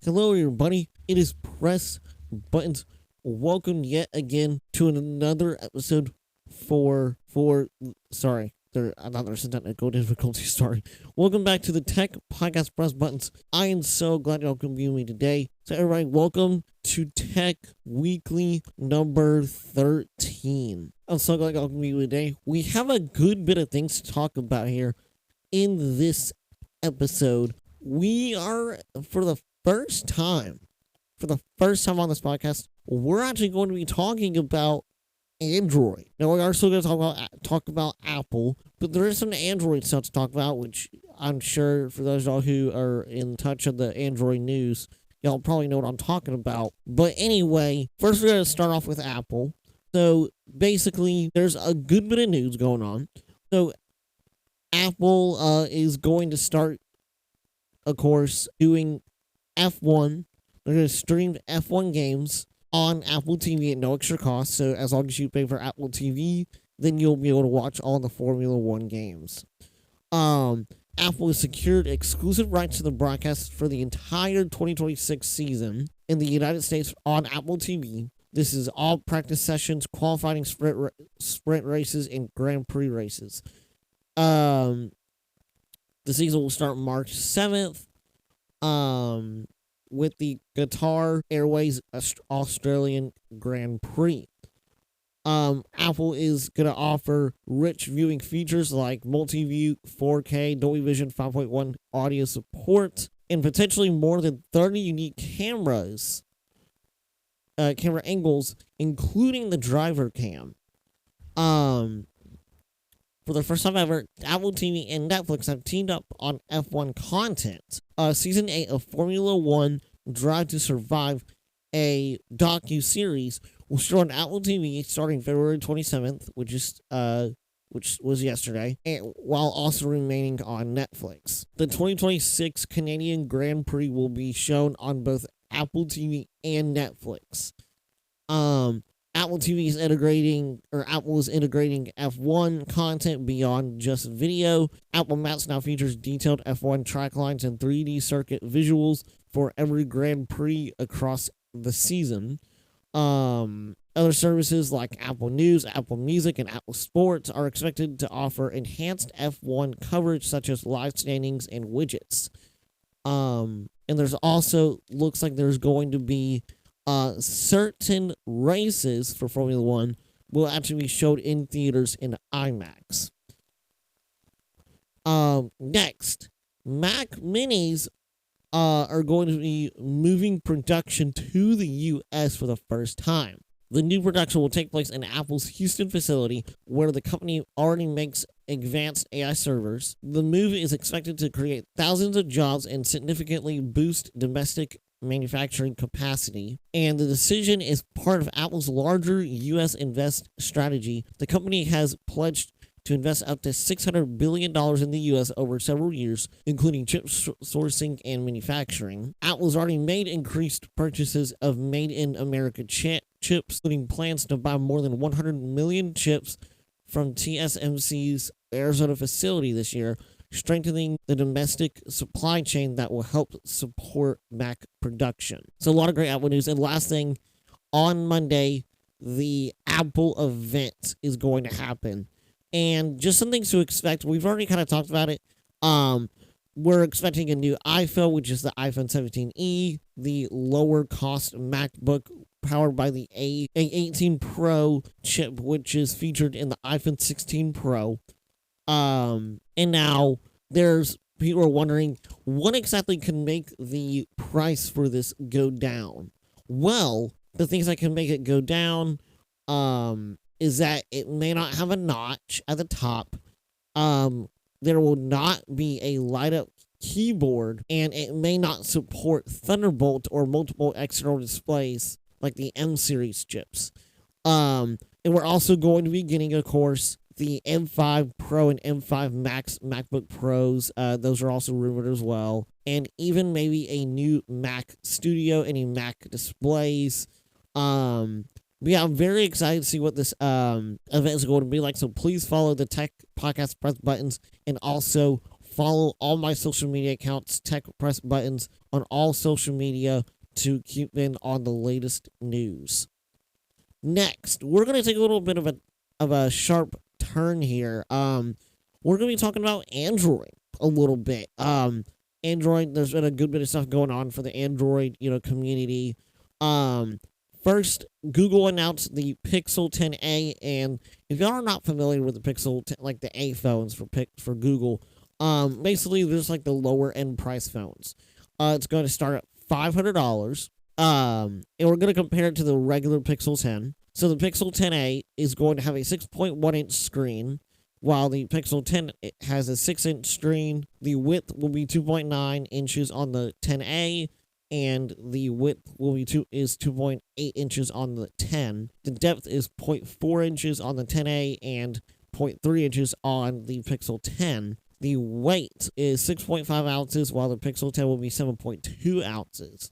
Hello, everybody. It is Press Buttons. Welcome yet again to another episode I thought there was some technical difficulty. Sorry. Welcome back to the Tech Podcast Press Buttons. I am so glad y'all can view me today. So, everybody, welcome to Tech Weekly number 13. I'm so glad y'all can view me today. We have a good bit of things to talk about here in this episode. We are, for the first time on this podcast, we're actually going to be talking about Android. Now, we are still going to talk about Apple, but there is some Android stuff to talk about, which I'm sure for those of y'all who are in touch of the Android news, y'all probably know what I'm talking about. But anyway, first we're going to start off with Apple. So basically, there's a good bit of news going on. So Apple is going to start, of course, doing F1. They're going to stream F1 games on Apple TV at no extra cost. So as long as you pay for Apple TV, then you'll be able to watch all the Formula One games. Apple has secured exclusive rights to the broadcast for the entire 2026 season in the United States on Apple TV. This is all practice sessions, qualifying sprint races, and Grand Prix races. The season will start March 7th. With the Qatar Airways Australian Grand Prix. Apple is going to offer rich viewing features like multi-view, 4K, Dolby Vision 5.1 audio support, and potentially more than 30 unique camera angles, including the driver cam. For the first time ever, Apple TV and Netflix have teamed up on F1 content. Season 8 of Formula One Drive to Survive, a docu-series, will start on Apple TV starting February 27th, which was yesterday, and while also remaining on Netflix. The 2026 Canadian Grand Prix will be shown on both Apple TV and Netflix. Apple is integrating F1 content beyond just video. Apple Maps now features detailed F1 track lines and 3D circuit visuals for every Grand Prix across the season. Other services like Apple News, Apple Music, and Apple Sports are expected to offer enhanced F1 coverage such as live standings and widgets. And there's also, looks like there's going to be certain races for Formula One will actually be showed in theaters in IMAX. Next, Mac Minis are going to be moving production to the U.S. for the first time. The new production will take place in Apple's Houston facility, where the company already makes advanced AI servers. The move is expected to create thousands of jobs and significantly boost domestic manufacturing capacity, and the decision is part of Apple's larger U.S. invest strategy. The company has pledged to invest up to $600 billion in the U.S. over several years, including chip sourcing and manufacturing. Apple's already made increased purchases of made-in-America chips, including plans to buy more than 100 million chips from TSMC's Arizona facility this year, strengthening the domestic supply chain that will help support Mac production. So a lot of great Apple news. And last thing, on Monday, the Apple event is going to happen. And just some things to expect. We've already kind of talked about it. We're expecting a new iPhone, which is the iPhone 17e, the lower cost MacBook powered by the A18 Pro chip, which is featured in the iPhone 16 Pro. And now there's people are wondering what exactly can make the price for this go down. Well, the things that can make it go down is that it may not have a notch at the top. There will not be a light up keyboard, and it may not support Thunderbolt or multiple external displays like the M series chips. And we're also going to be getting, of course, the M5 Pro and M5 Max MacBook Pros. Those are also rumored as well. And even maybe a new Mac Studio, any Mac displays. But yeah, I'm very excited to see what this event is going to be like. So please follow the Tech Podcast Press Buttons and also follow all my social media accounts, tech press buttons on all social media to keep in on the latest news. Next, we're going to take a little bit of a sharp turn here. We're going to be talking about Android a little bit. Android, there's been a good bit of stuff going on for the Android, community. First, Google announced the Pixel 10a, and if y'all are not familiar with the Pixel, like the A phones for Google, basically there's like the lower end price phones. It's going to start at $500. And we're going to compare it to the regular Pixel 10. So the Pixel 10a is going to have a 6.1 inch screen, while the Pixel 10 has a 6-inch screen. The width will be 2.9 inches on the 10a, and the width is 2.8 inches on the 10. The depth is 0.4 inches on the 10a and 0.3 inches on the Pixel 10. The weight is 6.5 ounces, while the Pixel 10 will be 7.2 ounces.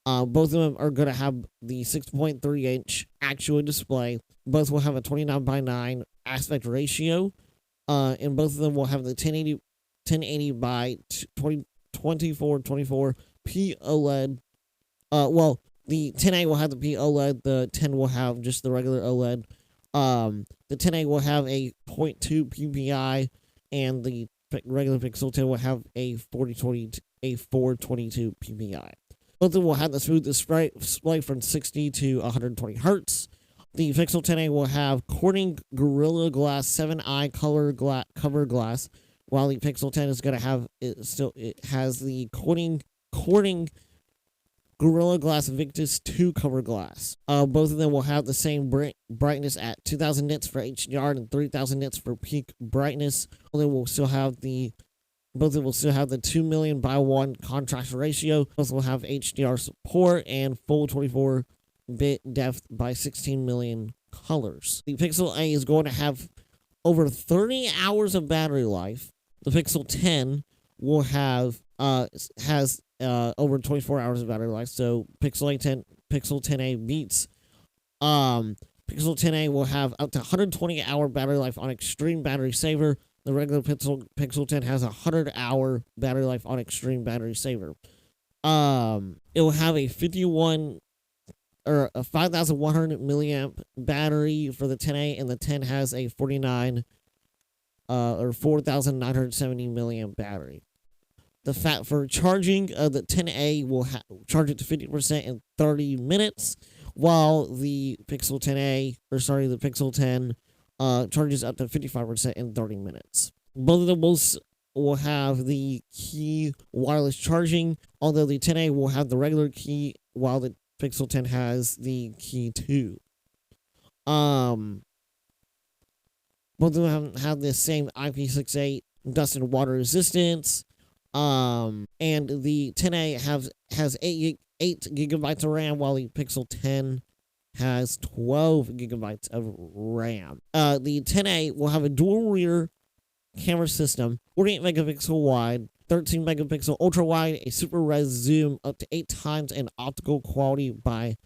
Both of them are going to have the 6.3 inch actual display. Both will have a 29:9 aspect ratio. And both of them will have the 1080 by 2424 P OLED. Well, the 10A will have the P OLED. The 10 will have just the regular OLED. The 10A will have a 0.2 PPI, and the regular Pixel 10 will have a 422 PPI. Both of them will have the smoothest display from 60 to 120 Hertz. The Pixel 10a will have Corning Gorilla Glass 7i color cover glass, while the Pixel 10 is going to have it has the Corning Gorilla Glass Victus 2 cover glass. Both of them will have the same brightness at 2000 nits for HDR and 3000 nits for peak brightness. Both of them will still have the 2 million by 1 contrast ratio. Both will have HDR support and full 24-bit depth by 16 million colors. The Pixel A is going to have over 30 hours of battery life. The Pixel 10 will have has over 24 hours of battery life. So Pixel 10a beats. Pixel 10a will have up to 120-hour battery life on Extreme Battery Saver. The regular Pixel 10 has a 100-hour battery life on Extreme Battery Saver. It will have a 5,100 milliamp battery for the 10A, and the 10 has a 4,970 milliamp battery. For charging, the 10A will charge it to 50% in 30 minutes, while the Pixel 10 charges up to 55% in 30 minutes. Both of them will have the key wireless charging, although the 10A will have the regular key, while the Pixel 10 has the key 2. Both of them have the same IP68 dust and water resistance. And the 10A has 8 gigabytes of RAM, while the Pixel 10 has 12 gigabytes of RAM. The 10A will have a dual rear camera system, 48 megapixel wide, 13 megapixel ultra wide, a super res zoom up to 8 times, and optical quality at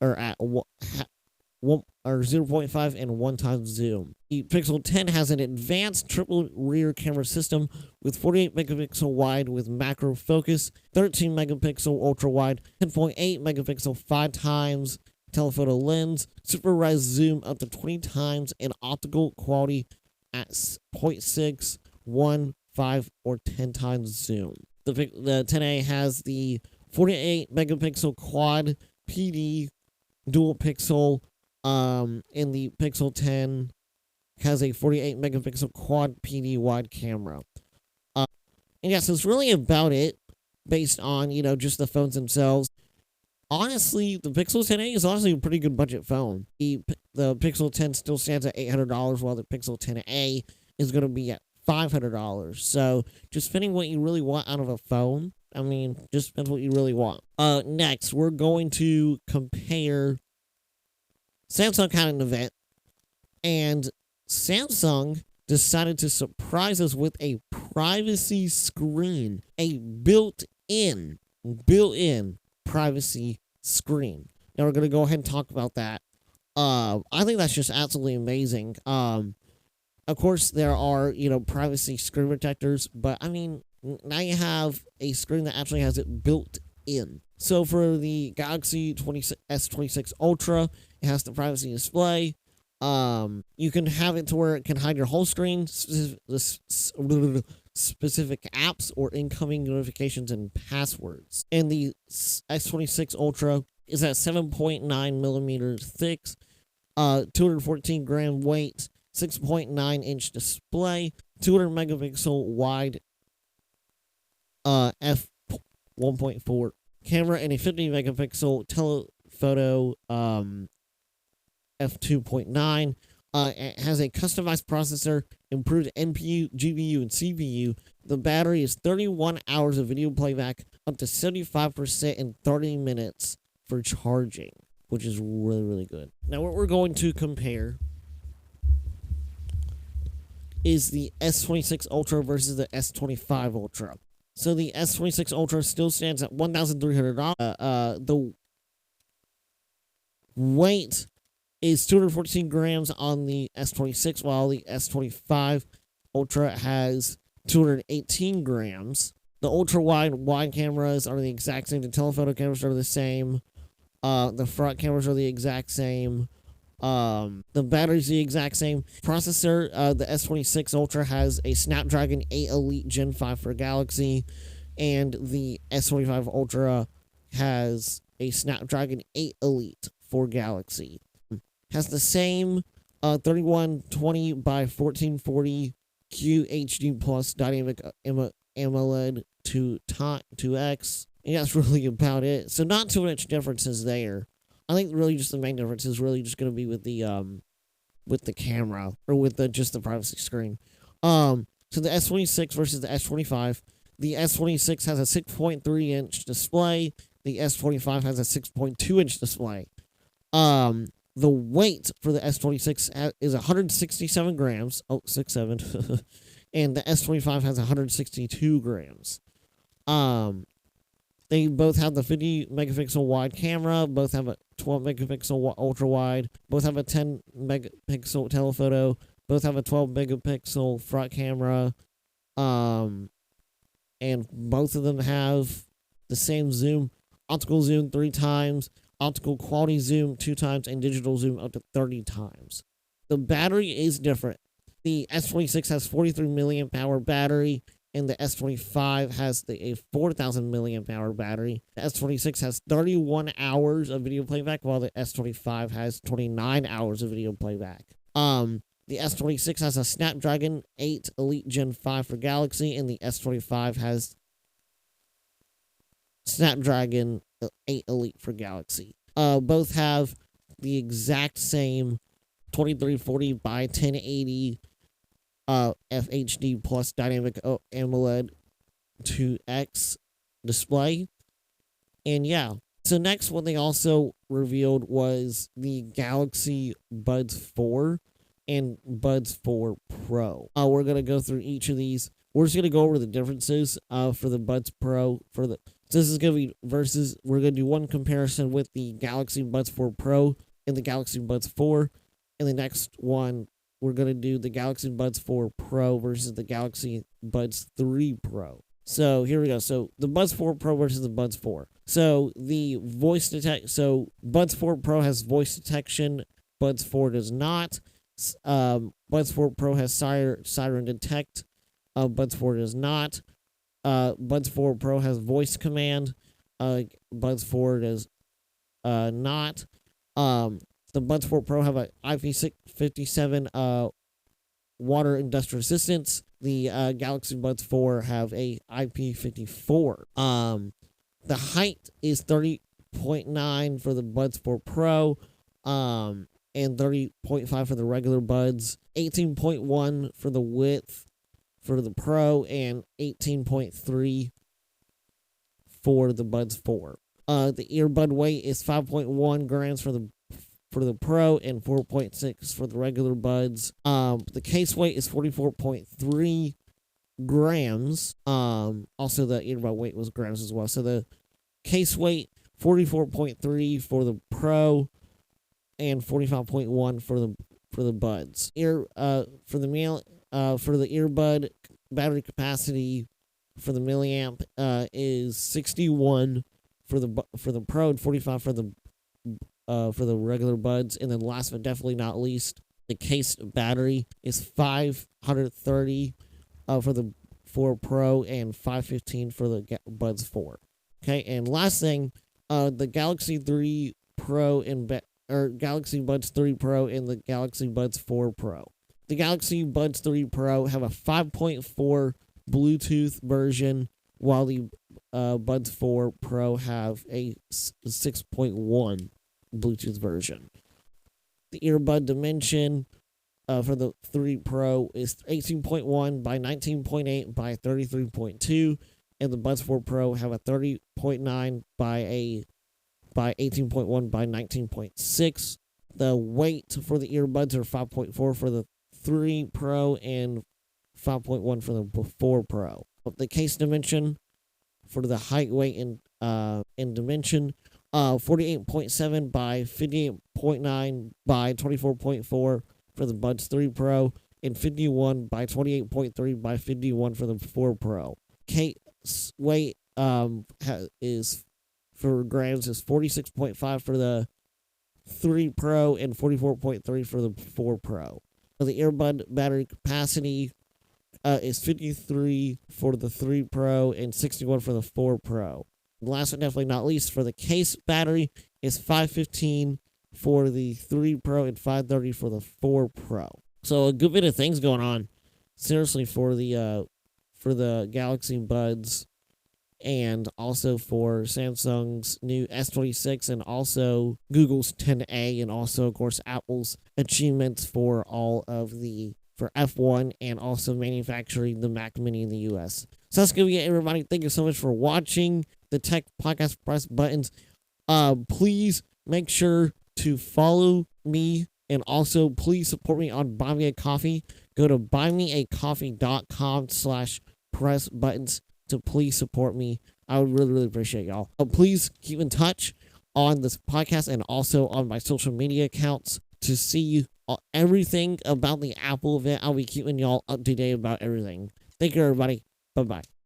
0.5 and 1 times zoom. The Pixel 10 has an advanced triple rear camera system with 48 megapixel wide with macro focus, 13 megapixel ultra wide, 10.8 megapixel 5 times telephoto lens, super res zoom up to 20 times, and optical quality at 0.6, 1, 5, or 10 times zoom. The 10A has the 48 megapixel quad PD dual pixel, and the Pixel 10 has a 48 megapixel quad PD wide camera. And yes, it's really about it based on, just the phones themselves. Honestly, the Pixel 10a is honestly a pretty good budget phone. The Pixel 10 still stands at $800, while the Pixel 10a is going to be at $500. So, just depending what you really want out of a phone. Just depends what you really want. Next, we're going to compare. Samsung had an event, and Samsung decided to surprise us with a privacy screen, a built-in privacy screen. Now we're going to go ahead and talk about that. I think that's just absolutely amazing. Of course, there are, privacy screen protectors, but I mean, now you have a screen that actually has it built in. So for the Galaxy S26 Ultra, it has the privacy display. You can have it to where it can hide your whole screen, specific apps or incoming notifications and passwords. And the S26 Ultra is at 7.9 millimeters thick, 214 gram weight, 6.9 inch display, 200 megapixel wide f 1.4 camera, and a 50 megapixel telephoto f2.9. It has a customized processor, improved NPU, GPU, and CPU. The battery is 31 hours of video playback, up to 75% in 30 minutes for charging, which is really, really good. Now, what we're going to compare is the S26 Ultra versus the S25 Ultra. So the S26 Ultra still stands at $1,300. The weight is 214 grams on the S26, while the S25 Ultra has 218 grams. The ultra wide cameras are the exact same. The telephoto cameras are the same. The front cameras are the exact same. The battery's the exact same. Processor, the S26 Ultra has a Snapdragon 8 Elite Gen 5 for Galaxy, and the S25 Ultra has a Snapdragon 8 Elite for Galaxy. Has the same 3120 by 1440 QHD Plus Dynamic AMOLED 2X. And that's really about it. So not too much differences there. I think really just the main difference is really just going to be with the camera, or with just the privacy screen. So the S26 versus the S25. The S26 has a 6.3 inch display. The S25 has a 6.2 inch display. The weight for the S26 is 167 grams. Oh, 67. And the S25 has 162 grams. They both have the 50 megapixel wide camera. Both have a 12 megapixel ultra wide. Both have a 10 megapixel telephoto. Both have a 12 megapixel front camera. And both of them have the same zoom. Optical zoom 3 times. Optical quality zoom 2 times, and digital zoom up to 30 times. The battery is different. The S26 has 43 milliamp hour battery, and the S25 has a 4,000 milliamp hour battery. The S26 has 31 hours of video playback, while the S25 has 29 hours of video playback. The S26 has a Snapdragon 8 Elite Gen 5 for Galaxy, and the S25 has Snapdragon 8 Elite for Galaxy. Both have the exact same 2340 by 1080 FHD plus Dynamic AMOLED 2X display. And yeah. So next, what they also revealed was the Galaxy Buds 4 and Buds 4 Pro. We're going to go through each of these. We're just going to go over the differences for the Buds Pro. So this is going to be we're going to do one comparison with the Galaxy Buds 4 Pro and the Galaxy Buds 4. And the next one, we're going to do the Galaxy Buds 4 Pro versus the Galaxy Buds 3 Pro. So here we go. So the Buds 4 Pro versus the Buds 4. So the Buds 4 Pro has voice detection. Buds 4 does not. Buds 4 Pro has siren detect. Buds 4 does not. Buds 4 Pro has voice command. Buds 4 does not. The Buds 4 Pro have an IP57 water and dust resistance. The Galaxy Buds 4 have a IP54. The height is 30.9 for the Buds 4 Pro, and 30.5 for the regular Buds. 18.1 for the width for the Pro, and 18.3 for the Buds 4. The earbud weight is 5.1 grams for the Pro and 4.6 for the regular Buds. The case weight is 44.3 grams. Also the earbud weight was grams as well. So the case weight 44.3 for the Pro and 45.1 for for the buds. For the earbud battery capacity for the milliamp is 61 for the Pro and 45 for the regular buds. And then last but definitely not least, the case battery is 530 for the 4 Pro and 515 for the Buds 4. Okay, and last thing, the Galaxy 3 Pro or Galaxy Buds 3 Pro and the Galaxy Buds 4 Pro. The Galaxy Buds 3 Pro have a 5.4 Bluetooth version, while the Buds 4 Pro have a 6.1 Bluetooth version. The earbud dimension for the 3 Pro is 18.1 by 19.8 by 33.2, and the Buds 4 Pro have a 30.9 by 18.1 by 19.6. The weight for the earbuds are 5.4 for the 3 Pro and 5.1 for the 4 Pro. The case dimension for the height, weight, and dimension, 48.7 by 58.9 by 24.4 for the Buds 3 Pro, and 51 by 28.3 by 51 for the 4 Pro. Case weight is for grams is 46.5 for the 3 Pro and 44.3 for the 4 Pro. So the earbud battery capacity is 53 for the 3 Pro and 61 for the 4 Pro. Last but definitely not least, for the case battery is 515 for the 3 Pro and 530 for the 4 Pro. So a good bit of things going on, seriously, for the Galaxy Buds, and also for Samsung's new S26, and also Google's 10A, and also, of course, Apple's achievements for F1 and also manufacturing the Mac Mini in the US. So that's going to be it, everybody. Thank you so much for watching the Tech Podcast. Press buttons. Please make sure to follow me, and also please support me on Buy Me a Coffee. Go to buymeacoffee.com/pressbuttons to please support me. I would really, really appreciate y'all. Please keep in touch on this podcast and also on my social media accounts to see everything about the Apple event. I'll be keeping y'all up to date about everything. Thank you, everybody. Bye-bye.